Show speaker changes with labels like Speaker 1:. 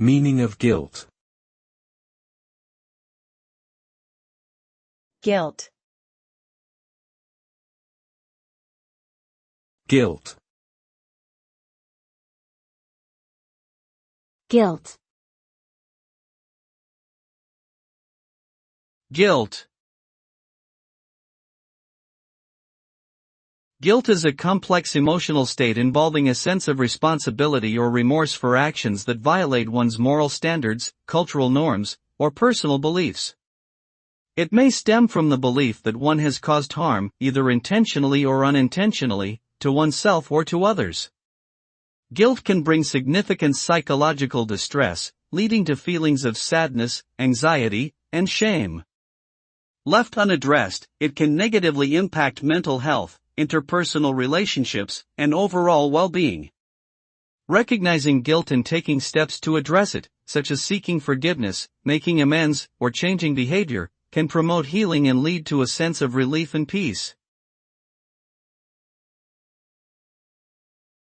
Speaker 1: Meaning of guilt.
Speaker 2: Guilt.
Speaker 1: Guilt.
Speaker 3: Guilt.
Speaker 4: Guilt. Guilt is a complex emotional state involving a sense of responsibility or remorse for actions that violate one's moral standards, cultural norms, or personal beliefs. It may stem from the belief that one has caused harm, either intentionally or unintentionally, to oneself or to others. Guilt can bring significant psychological distress, leading to feelings of sadness, anxiety, and shame. Left unaddressed, it can negatively impact mental health, interpersonal relationships, and overall well-being. Recognizing guilt and taking steps to address it, such as seeking forgiveness, making amends, or changing behavior, can promote healing and lead to a sense of relief and peace.